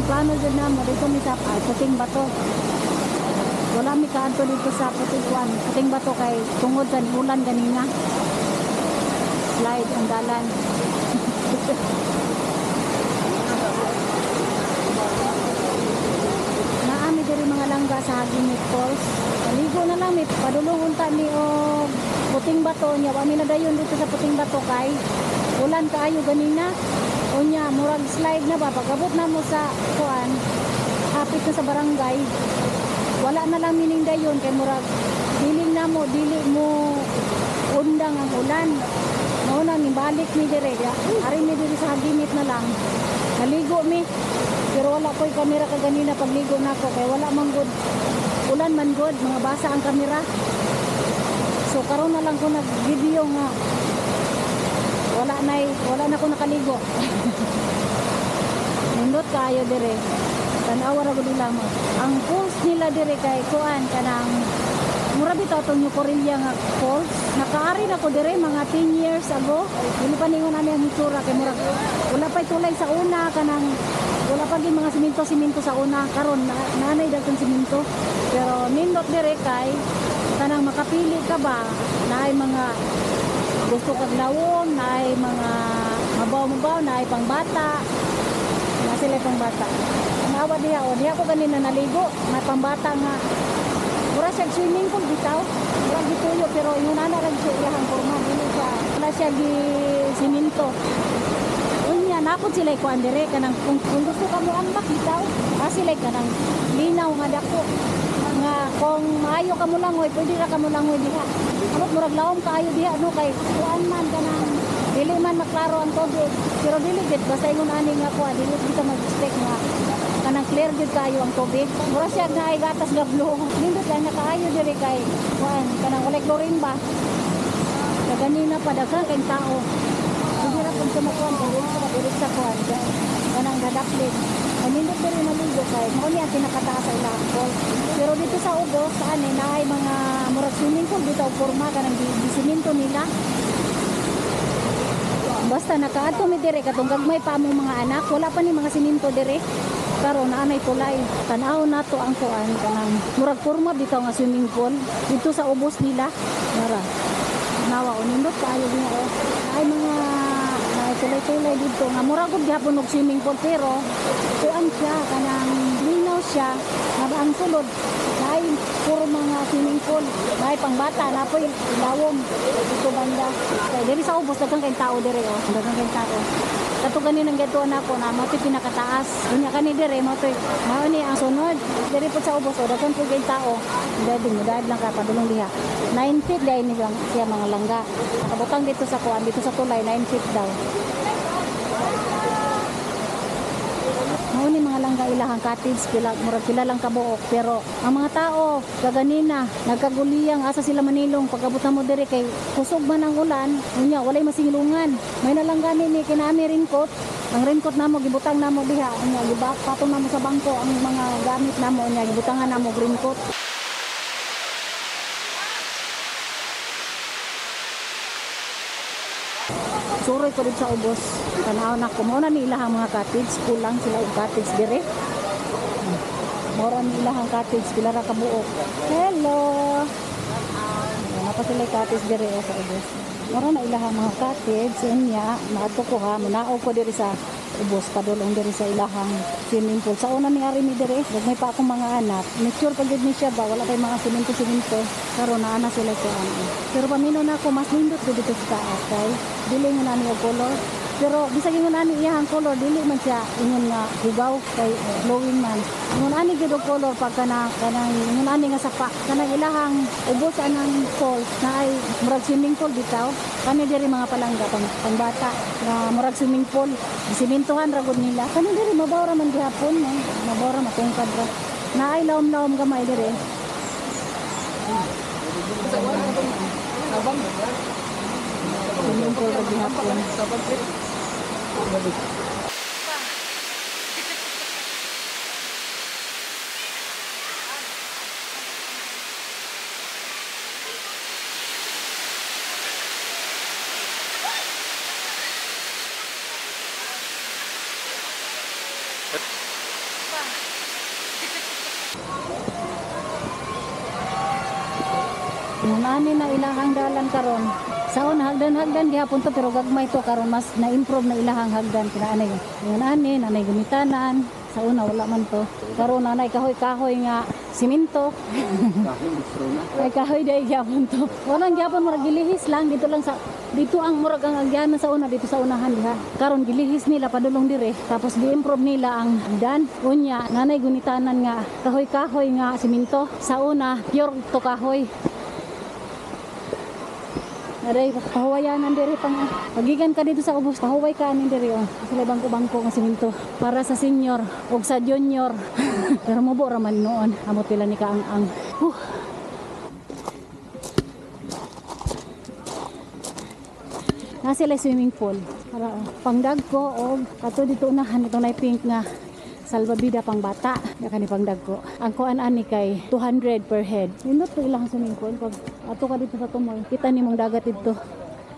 plano dyan na mo, dito may sa puting bato. Wala may kaanto dito sa puting bato kay tungod sa ulan ganina. Slide ang dalan. Naami diri mga langga sa Haginit Falls. Maligo na lang, may padulong unta ni o puting bato niya. Wami na dayon dito sa puting bato kay ulan kaayo ganina. Unya, murag slide na ba? Pagabot na mo sa kuan, hapit na sa barangay, wala na lang mining dayon kay murag dili mo undang ang ulan. Mao nang ibalik mi dire. Ari mi dire sa Haginit na lang. Naligo mi. Pero wala ko'y kamera kaganina pagligo nako kay wala man good. Ulan man good, mga basa ang kamera. So karon na lang ko nag-video nga. Wala na ko nakaligo. Nindot kayo dire. Tanawa ra gud nila mo. Ang falls nila dire kay kuan kanang mura bitaw tong New Korea nga falls. Nakaari na ko dire mga 10 years ago. Dili pa ningon ani ang hitsura kay mura. Wala pa tulay sa una kanang wala pa din mga simento sa una. Karon nanay dagkon simento. Pero nindot dire kay kanang makapili ka ba naay mga gusto kag lawom, naay mga mabaw-mabaw, naay pangbata. Na sila pangbata. Ang awa diha ko ganina naligo, may pangbata nga. Mura siya swimming pool bitaw. Mura gituyo pero yung nana ra siya iyang forma dili siya. Wala siya gi simento. Unya napod sila kuan dire kanang kung gusto ka mo ambak bitaw. Sila kanang linaw nga dako. Nga kung maayo ka mo langoy, pwede ra ka mo langoy diha. Amot murag lawom kaayo diha no kay kuan man kanang dili man maklaro ang tubig. Pero dili gid basta ingon ani nga kuan dili kita mag-expect nga kanang clear gid kaayo ang tubig. Mura siya nga ay gatas nga blue. Nindot lang na kaayo diri kay kuan kanang walay chlorine ba. Kaganina pa daghan kay tao. Hindi ra pud kumakuan diri sa kuan kanang gadaplit. Nindot diri maligo kay mao ni ang pinakataas sa ilang pool. Pero dito sa Ubos saan naay mga murag swimming pool dito forma kanang gisimento nila. Basta nakaadto mi dire katong gagmay pa among mga anak, wala pa ni mga simento dire. Karon naanay tulay. Tan-aw nato ang kuan kanang murag forma bitaw nga swimming pool dito sa Ubos nila. Mara. Nawa unindot kaayo niya ay mga tulay-tulay dito nga murag gud gihapon og swimming pool pero kuan siya kanang linaw siya nga ang sulod naay puro mga swimming pool naay pangbata napoy lawom dito banda kay diri sa Ubos daghang kay tao dire daghang kay tao kato ganin ang gatuan ako na mao pinakataas unya kani dire mao ni ang sunod diri pud sa Ubos daghang pud kay tao dad lang ka padulong diha 9 feet dai ni lang siya mga langga nakabutang dito sa kuan dito sa tulay 9 feet daw. Mao ni mga langga ilahang cottage pila lang kabuok pero ang mga tao kaganina nagkaguliyang asa sila manilong pagabot na mo dire kay kusog man ang ulan unya walay masinglungan may nalanggani ni kinami raincoat ang raincoat namo gibutang namo diha unya gibak patong namo sa bangko ang mga gamit namo unya gibutangan namo raincoat. Suroy ko dito sa Ubos. Tanaw na ko. Muna ni ilahang mga cottage. Kulang sila yung cottage dire. Mura ni ilahang cottage. Pila ra kabuok. Hello! Napa sila yung cottage dire sa Ubos. Mura na ilahang mga cottage. Unya, maato ko ha. Munao ko dire sa Ubos. Padulong dire sa ilahang swimming pool. Sa una ni ari mi dire. May pa akong mga anak. Mature pag yun ni siya ba. Wala tayong mga simento. Karon na ana sila ko ano. Pero pamino na ako mas nindot ko dito sa taas. Okay? Dili mo na niya color. Pero bisag ingon ani iyang color dili man siya ingon nga hugaw kay glowing man. Ingon ani gid og color pag kanang ingon ani nga sapa kanang ilahang Ubos anang falls na ay murag swimming pool bitaw. Kani diri mga palangga pangbata nga murag swimming pool. Simentohan ra gud nila. Kani diri mabaw ra man gihapon no. Mabaw ra matungkad ra. Na ay lawom-lawom gamay diri. Swimming pool ra gihapon. ani na ilahang dalan karon. Saon hagdan gihapon to pero gagmay to karon mas na-improve na ilahang hagdan kina anay. Yung nanay gumitanan. Sa una wala man to. Karon nanay kahoy nga simento. Ay kahoy day gyapon to. Walang gyapon murag gilihis lang dito lang sa dito ang murag ang agyanan sa una dito sa unahan diha. Karon gilihis nila padulong dire tapos gi-improve nila ang hagdan. Unya nanay gunitanan nga kahoy nga simento. Sa una pure to kahoy. Aray, pahawayanan diri pang pagigan ka dito sa ubos, pahuway ka anin diri oh. Sila bangko-bangko nga simento para sa senior ug sa junior. Pero mubo ra man noon, amot pila ni kaang-ang. Na sila swimming pool para pangdagko og kato dito unahan itong nay pink nga salbabida pang bata ya kani pangdagko. Ang kuan ani kay 200 per head. Nindot to ilang swimming pool pag ato ka dito sa tumoy kita nimong dagat dito.